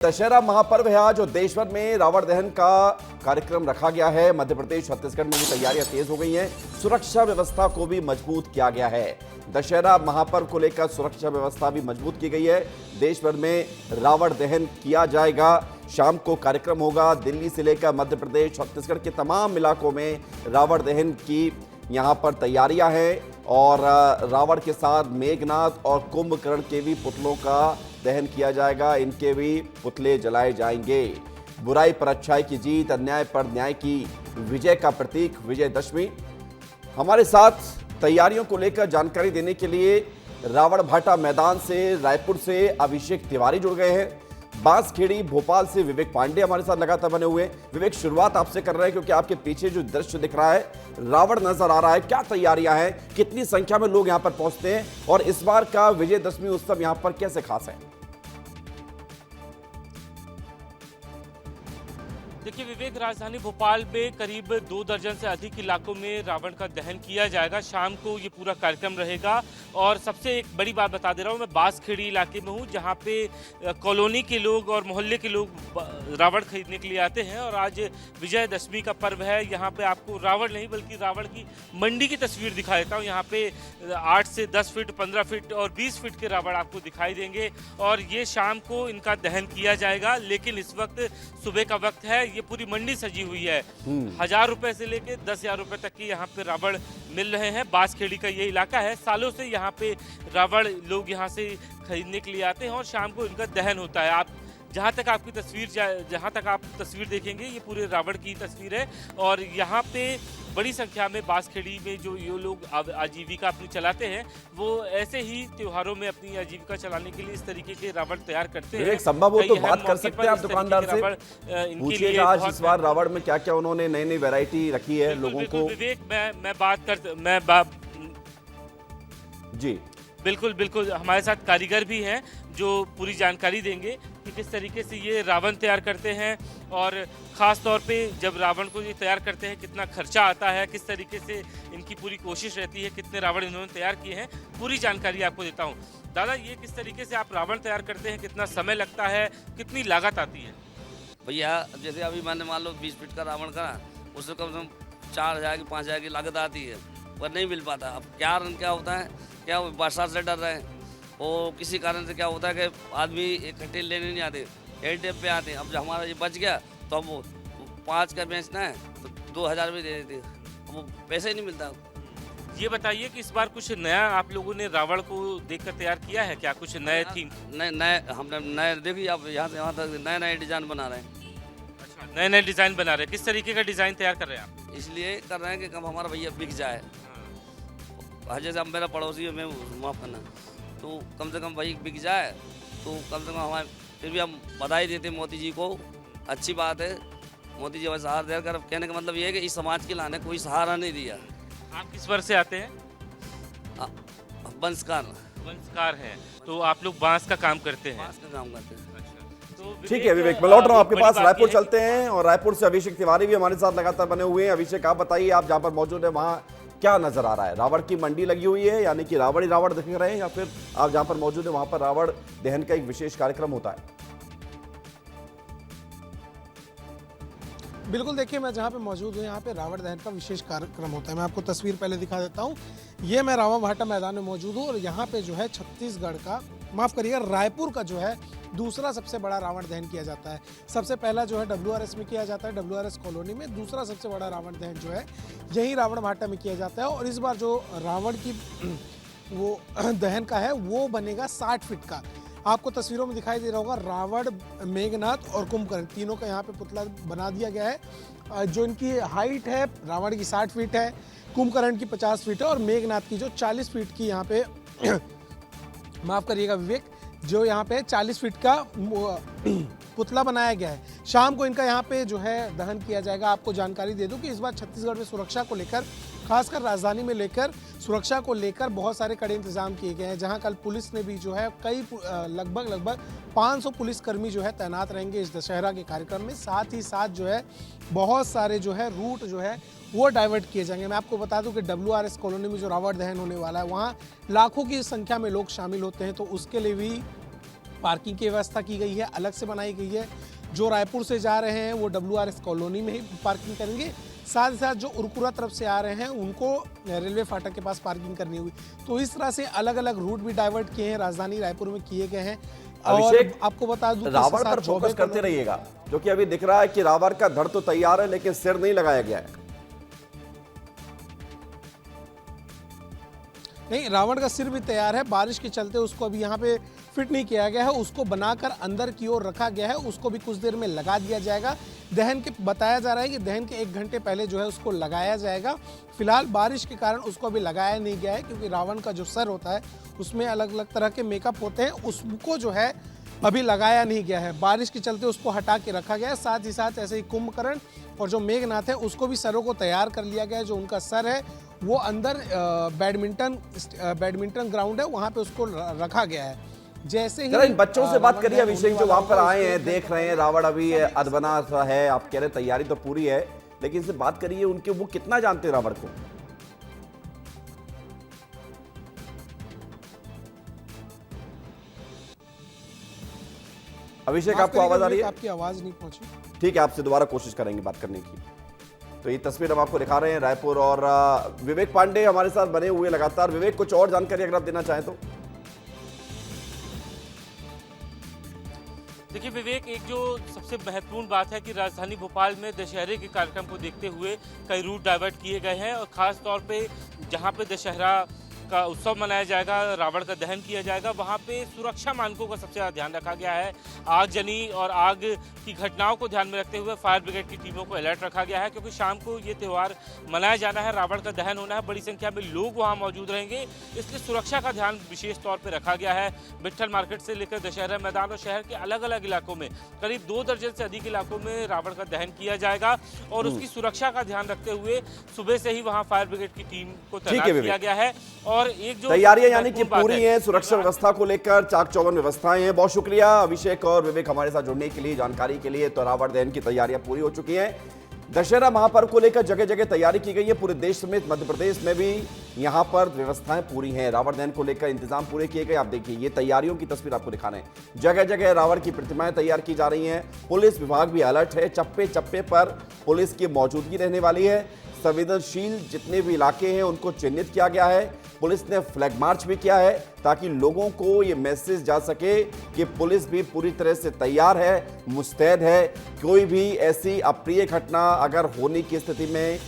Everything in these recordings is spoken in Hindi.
दशहरा महापर्व है आज और देश भर में रावण दहन का कार्यक्रम रखा गया है। मध्य प्रदेश छत्तीसगढ़ में भी तैयारियां तेज हो गई हैं। सुरक्षा व्यवस्था को भी मजबूत किया गया है। दशहरा महापर्व को लेकर सुरक्षा व्यवस्था भी मजबूत की गई है। देश भर में रावण दहन किया जाएगा। शाम को कार्यक्रम होगा। दिल्ली से लेकर मध्य प्रदेश छत्तीसगढ़ के तमाम इलाकों में रावण दहन की यहाँ पर तैयारियां हैं और रावण के साथ मेघनाथ और कुंभकर्ण के भी पुतलों का दहन किया जाएगा। इनके भी पुतले जलाए जाएंगे। बुराई पर अच्छाई की जीत, अन्याय पर न्याय की विजय का प्रतीक विजयदशमी। हमारे साथ तैयारियों को लेकर जानकारी देने के लिए रावण भाटा मैदान से रायपुर से अभिषेक तिवारी जुड़ गए हैं। बांसखेड़ी भोपाल से विवेक पांडे हमारे साथ लगातार बने हुए हैं। विवेक, शुरुआत आपसे कर रहे हैं क्योंकि आपके पीछे जो दृश्य दिख रहा है, रावण नजर आ रहा है। क्या तैयारियां हैं, कितनी संख्या में लोग यहां पर पहुंचते हैं और इस बार का विजयदशमी उत्सव यहां पर कैसे खास है? देखिए विवेक, राजधानी भोपाल में करीब 2 दर्जन से अधिक इलाकों में रावण का दहन किया जाएगा। शाम को ये पूरा कार्यक्रम रहेगा। और सबसे एक बड़ी बात बता दे रहा हूँ, मैं बांसखेड़ी इलाके में हूँ जहाँ पे कॉलोनी के लोग और मोहल्ले के लोग रावण खरीदने के लिए आते हैं। और आज विजयदशमी का पर्व है। यहाँ पे आपको रावण नहीं बल्कि रावण की मंडी की तस्वीर दिखा देता हूँ। यहाँ पे 8 से 10 फीट, 15 फीट और 20 फीट के रावण आपको दिखाई देंगे। और ये शाम को इनका दहन किया जाएगा। लेकिन इस वक्त सुबह का वक्त है। ये पूरी मंडी सजी हुई है। 1000 रुपए से लेके 10,000 रुपए तक की यहाँ पे रावण मिल रहे हैं। बांसखेड़ी का ये इलाका है। सालों से यहाँ पे रावण लोग यहाँ से खरीदने के लिए आते हैं और शाम को इनका दहन होता है। आप जहाँ तक आप तस्वीर देखेंगे, ये पूरे रावण की तस्वीर है। और यहाँ पे बड़ी संख्या में बांसखेड़ी में जो ये लोग आजीविका अपनी चलाते हैं, वो ऐसे ही त्योहारों में अपनी आजीविका चलाने के लिए इस तरीके के रावण तैयार करते हैं। संभव हो तो बात कर सकते हैं आप दुकानदार से, पूछिएगा आज इस बार रावण में क्या क्या उन्होंने नई नई वैरायटी रखी है लोगों को। विवेक, जी बिल्कुल हमारे साथ कारीगर भी हैं जो पूरी जानकारी देंगे कि किस तरीके से ये रावण तैयार करते हैं। और ख़ास तौर पे जब रावण को ये तैयार करते हैं कितना खर्चा आता है, किस तरीके से इनकी पूरी कोशिश रहती है, कितने रावण इन्होंने तैयार किए हैं, पूरी जानकारी आपको देता हूँ। दादा, ये किस तरीके से आप रावण तैयार करते हैं, कितना समय लगता है, कितनी लागत आती है? भैया जैसे अभी मैंने मान लो 20 फीट का रावण करा, उससे कम से कम 4,000 की 5,000 की लागत आती है, पर नहीं मिल पाता। अब क्या होता है, क्या बरसात से डर रहे हैं और किसी कारण से क्या होता है कि आदमी इकट्ठे लेने नहीं आते, एयरटेप पे आते हैं। अब जब हमारा ये बच गया तो अब वो 5 का बेचना है तो 2,000 भी दे देते हैं, अब वो पैसे ही नहीं मिलता। ये बताइए कि इस बार कुछ नया आप लोगों ने रावण को देखकर तैयार किया है क्या? कुछ नए थीम? नए देखिए, आप यहाँ से वहाँ तक नए डिजाइन बना रहे हैं। अच्छा, नए डिजाइन बना रहे हैं। किस तरीके का डिजाइन तैयार कर रहे हैं आप? इसलिए कर रहे हैं कि कब हमारा भैया बिक जाए। जैसे अब मेरा पड़ोसी है, मैं माफ़ करना, तो कम से कम भाई बिक जाए तो कम से कम हमारे, फिर भी हम बधाई देते मोदी जी को। अच्छी बात है, मोदी जी हमें सहारा देकर। कहने का मतलब ये है कि इस समाज के लाने कोई सहारा नहीं दिया। आप किस वर्ग से आते हैं? बंसकार हैं। तो आप लोग बांस का काम करते हैं? बांस का काम करते हैं। तो ठीक है विवेक, मैं लौट रहा हूँ आपके पास। रायपुर चलते हैं और रायपुर से अभिषेक तिवारी भी हमारे साथ लगातार बने हुए हैं। अभिषेक, आप बताइए, आप जहाँ पर मौजूद है वहाँ क्या नजर आ रहा है? रावण की मंडी लगी हुई है, यानी कि रावण ही रावण दिख रहे हैं, या फिर आप जहां पर मौजूद है वहां पर रावण दहन का एक विशेष कार्यक्रम होता है? बिल्कुल, देखिए मैं जहाँ पे मौजूद हूँ यहाँ पे रावण दहन का विशेष कार्यक्रम होता है। मैं आपको तस्वीर पहले दिखा देता हूँ। ये मैं रावण भाटा मैदान में मौजूद हूँ और यहाँ पे जो है छत्तीसगढ़ का, माफ़ करिएगा, रायपुर का जो है दूसरा सबसे बड़ा रावण दहन किया जाता है। सबसे पहला जो है WRS में किया जाता है, WRS कॉलोनी में। दूसरा सबसे बड़ा रावण दहन जो है यही रावण भाटा में किया जाता है। और इस बार जो रावण की वो दहन का है वो बनेगा 60 फीट का। आपको तस्वीरों में दिखाई दे रहा होगा, रावण, मेघनाथ और कुंभकर्ण तीनों का यहाँ पे पुतला बना दिया गया है। जो इनकी हाइट है, रावण की 60 फीट है, कुंभकर्ण की 50 फीट है और मेघनाथ की जो 40 फीट की यहाँ पे माफ़ करिएगा विवेक, जो यहाँ पे 40 फीट का पुतला बनाया गया है। शाम को इनका यहाँ पे जो है दहन किया जाएगा। आपको जानकारी दे दूं कि इस बार छत्तीसगढ़ में सुरक्षा को लेकर, खासकर राजधानी में लेकर सुरक्षा को लेकर बहुत सारे कड़े इंतजाम किए गए हैं। जहां कल पुलिस ने भी जो है कई लगभग 500 पुलिसकर्मी जो है तैनात रहेंगे इस दशहरा के कार्यक्रम में। साथ ही साथ जो है बहुत सारे जो है रूट जो है वो डाइवर्ट किए जाएंगे। मैं आपको बता दूं कि WRS कॉलोनी में जो रावण दहन होने वाला है वहाँ लाखों की संख्या में लोग शामिल होते हैं, तो उसके लिए भी पार्किंग की व्यवस्था की गई है, अलग से बनाई गई है। जो रायपुर से जा रहे हैं वो WRS कॉलोनी में ही पार्किंग करेंगे। साथ ही साथ जो उरकुरा तरफ से आ रहे हैं उनको रेलवे फाटक के पास पार्किंग करनी होगी। तो इस तरह से अलग अलग रूट भी डाइवर्ट किए हैं, राजधानी रायपुर में किए गए हैं। और अभिषेक, आपको बता दूं रावण पर फोकस करते रहिएगा, क्योंकि अभी दिख रहा है कि रावण का धड़ तो तैयार है लेकिन सिर नहीं लगाया गया है। नहीं, रावण का सिर भी तैयार है। बारिश के चलते उसको अभी यहाँ पे फिट नहीं किया गया है, उसको बनाकर अंदर की ओर रखा गया है। उसको भी कुछ देर में लगा दिया जाएगा। दहन के बताया जा रहा है कि दहन के 1 घंटे पहले जो है उसको लगाया जाएगा। फिलहाल बारिश के कारण उसको अभी लगाया नहीं गया है, क्योंकि रावण का जो सर होता है उसमें अलग अलग तरह के मेकअप होते हैं, उसको जो है अभी लगाया नहीं गया है। बारिश के चलते उसको हटा के रखा गया है। साथ ही साथ ऐसे ही कुंभकर्ण और जो मेघनाथ है उसको भी सरों को तैयार कर लिया गया है। जो उनका सर है वो अंदर बैडमिंटन ग्राउंड है, वहां पे उसको रखा गया है। जैसे ही इन बच्चों से बात करिए अभिषेक, जो वहां पर आए हैं, देख रहे हैं रावण अभी अधबना सा है, आप कह रहे तैयारी तो पूरी है, लेकिन इनसे बात करिए उनके, वो कितना जानते हैं रावण को? अभिषेक, आपको आवाज आ रही है? आपकी आवाज नहीं पहुंची। ठीक है, आपसे दोबारा कोशिश करेंगे बात करने की। तो ये तस्वीर हम आपको दिखा रहे हैं रायपुर, और विवेक पांडे हमारे साथ बने हुए लगातार। विवेक, कुछ और जानकारी अगर आप देना चाहें तो। देखिए विवेक, एक जो सबसे महत्वपूर्ण बात है कि राजधानी भोपाल में दशहरे के कार्यक्रम को देखते हुए कई रूट डाइवर्ट किए गए हैं, और खास तौर पे जहां पे दशहरा का उत्सव मनाया जाएगा, रावण का दहन किया जाएगा, वहां पे सुरक्षा मानकों का सबसे ज्यादा ध्यान रखा गया है। आगजनी और आग की घटनाओं को ध्यान में रखते हुए फायर ब्रिगेड की टीमों को अलर्ट रखा गया है, क्योंकि शाम को ये त्यौहार मनाया जाना है, रावण का दहन होना है, बड़ी संख्या में लोग वहां मौजूद रहेंगे, इसलिए सुरक्षा का ध्यान विशेष तौर पर रखा गया है। विट्ठल मार्केट से लेकर दशहरा मैदान और शहर के अलग अलग इलाकों में करीब 2 दर्जन से अधिक इलाकों में रावण का दहन किया जाएगा, और उसकी सुरक्षा का ध्यान रखते हुए सुबह से ही वहां फायर ब्रिगेड की टीम को तैनात किया गया है। और एक जो तैयारियां यानी कि पूरी हैं, सुरक्षा व्यवस्था को लेकर चाक चौबंद व्यवस्थाएं हैं। बहुत शुक्रिया अभिषेक और विवेक हमारे साथ जुड़ने के लिए, जानकारी के लिए। तो रावण दहन की तैयारियां पूरी हो चुकी हैं। दशहरा महापर्व को लेकर जगह जगह तैयारी की गई है। पूरे देश समेत मध्य प्रदेश में भी यहां पर व्यवस्थाएं पूरी हैं। रावण दहन को लेकर इंतजाम पूरे किए गए। आप देखिए, ये तैयारियों की तस्वीर आपको दिखा रहे हैं। जगह जगह रावण की प्रतिमाएं तैयार की जा रही हैं। पुलिस विभाग भी अलर्ट है, चप्पे चप्पे पर पुलिस की मौजूदगी रहने वाली है। संवेदनशील जितने भी इलाके हैं उनको चिन्हित किया गया है। पुलिस ने फ्लैग मार्च भी किया है, ताकि लोगों को ये मैसेज जा सके कि पुलिस भी पूरी तरह से तैयार है, मुस्तैद है। कोई भी ऐसी अप्रिय घटना अगर होने की स्थिति में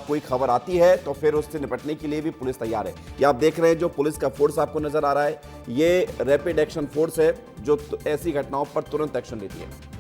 कोई खबर आती है तो फिर उससे निपटने के लिए भी पुलिस तैयार है। ये आप देख रहे हैं, जो पुलिस का फोर्स आपको नजर आ रहा है, ये रैपिड एक्शन फोर्स है, जो ऐसी घटनाओं पर तुरंत एक्शन लेती है।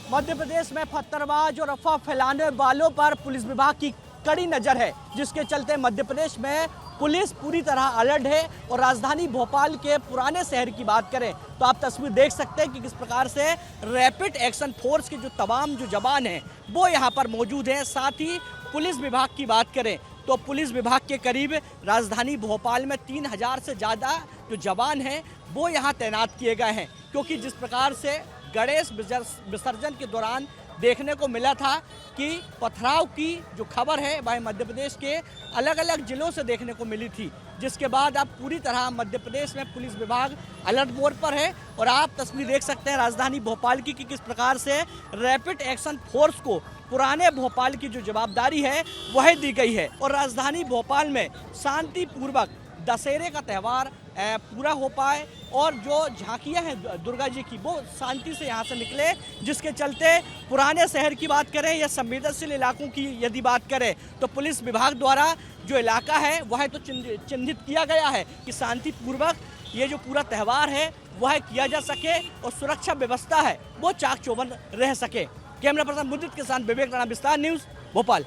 मध्य प्रदेश में पत्थरबाज और अफवाह फैलाने वालों पर पुलिस विभाग की कड़ी नजर है, जिसके चलते मध्य प्रदेश में पुलिस पूरी तरह अलर्ट है। और राजधानी भोपाल के पुराने शहर की बात करें तो आप तस्वीर देख सकते हैं कि किस प्रकार से रैपिड एक्शन फोर्स के जो तमाम जो जवान हैं वो यहाँ पर मौजूद हैं। साथ ही पुलिस विभाग की बात करें तो पुलिस विभाग के करीब राजधानी भोपाल में 3000 से ज़्यादा जो जवान हैं वो यहाँ तैनात किए गए हैं, क्योंकि जिस प्रकार से गणेश विसर्जन के दौरान देखने को मिला था कि पथराव की जो खबर है वह मध्य प्रदेश के अलग अलग जिलों से देखने को मिली थी, जिसके बाद अब पूरी तरह मध्य प्रदेश में पुलिस विभाग अलर्ट मोड पर है। और आप तस्वीर देख सकते हैं राजधानी भोपाल की कि किस प्रकार से रैपिड एक्शन फोर्स को पुराने भोपाल की जो जवाबदारी है वह दी गई है, और राजधानी भोपाल में शांतिपूर्वक दशहरे का त्यौहार पूरा हो पाए, और जो झांकियां हैं दुर्गा जी की वो शांति से यहाँ से निकले, जिसके चलते पुराने शहर की बात करें या संवेदनशील इलाकों की यदि बात करें तो पुलिस विभाग द्वारा जो इलाका है वह तो चिन्हित किया गया है कि शांतिपूर्वक ये जो पूरा त्यौहार है वह किया जा सके और सुरक्षा व्यवस्था है वो चाक चौबंद रह सके। कैमरा पर्सन मुदित के साथ विवेक राणा, विस्तार न्यूज, भोपाल।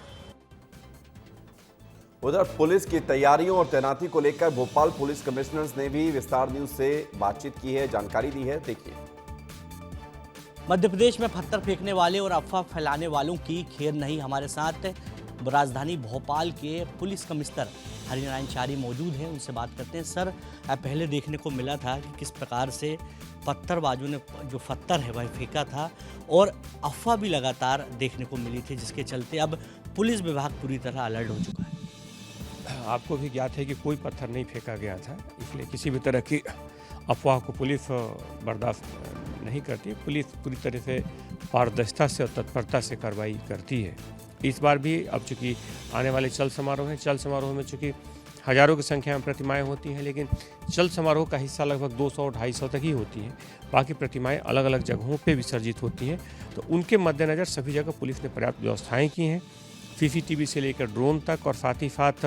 उधर पुलिस की तैयारियों और तैनाती को लेकर भोपाल पुलिस कमिश्नर्स ने भी विस्तार न्यूज से बातचीत की है, जानकारी दी है। देखिए, मध्य प्रदेश में पत्थर फेंकने वाले और अफवाह फैलाने वालों की खैर नहीं। हमारे साथ राजधानी भोपाल के पुलिस कमिश्नर हरिनारायण चारी मौजूद हैं, उनसे बात करते हैं। सर, पहले देखने को मिला था कि किस प्रकार से पत्थरबाजों ने जो पत्थर है वह फेंका था, और अफवाह भी लगातार देखने को मिली थी, जिसके चलते अब पुलिस विभाग पूरी तरह अलर्ट हो चुका है। आपको भी ज्ञात है कि कोई पत्थर नहीं फेंका गया था, इसलिए किसी भी तरह की अफवाह को पुलिस बर्दाश्त नहीं करती। पुलिस पूरी तरह से पारदर्शिता से और तत्परता से कार्रवाई करती है। इस बार भी अब चूँकि आने वाले चल समारोह हैं, चल समारोह में चूँकि हज़ारों की संख्या में प्रतिमाएं होती हैं, लेकिन चल समारोह का हिस्सा लगभग 200-250 तक ही होती है। बाकी प्रतिमाएं अलग अलग जगहों पे विसर्जित होती हैं, तो उनके मद्देनज़र सभी जगह पुलिस ने पर्याप्त व्यवस्थाएं की हैं, सीसीटीवी से लेकर ड्रोन तक, और साथ ही साथ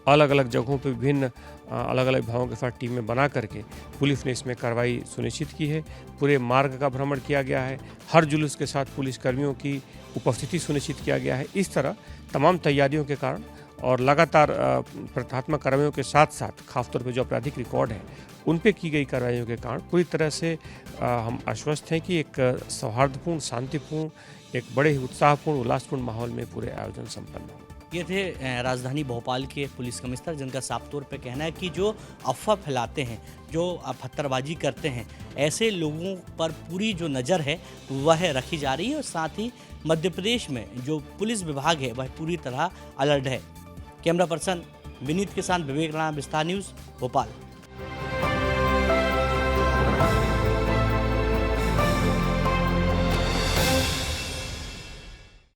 अलग अलग जगहों पे विभिन्न अलग अलग विभागों के साथ टीमें बना करके पुलिस ने इसमें कार्रवाई सुनिश्चित की है। पूरे मार्ग का भ्रमण किया गया है, हर जुलूस के साथ पुलिसकर्मियों की उपस्थिति सुनिश्चित किया गया है। इस तरह तमाम तैयारियों के कारण और लगातार प्रतिहतात्मक कार्रवाइयों के साथ साथ खासतौर पर जो आपराधिक रिकॉर्ड है उन पे की गई कार्रवाइयों के कारण पूरी तरह से हम आश्वस्त हैं कि एक सौहार्दपूर्ण, शांतिपूर्ण, एक बड़े ही उत्साहपूर्ण, उल्लासपूर्ण माहौल में पूरे आयोजन संपन्न हो। ये थे राजधानी भोपाल के पुलिस कमिश्नर, जिनका साफ तौर पे कहना है कि जो अफवाह फैलाते हैं, जो पत्थरबाजी करते हैं, ऐसे लोगों पर पूरी जो नज़र है वह रखी जा रही है, और साथ ही मध्य प्रदेश में जो पुलिस विभाग है वह पूरी तरह अलर्ट है। कैमरा पर्सन विनीत के साथ विवेक राणा, विस्तार न्यूज़, भोपाल।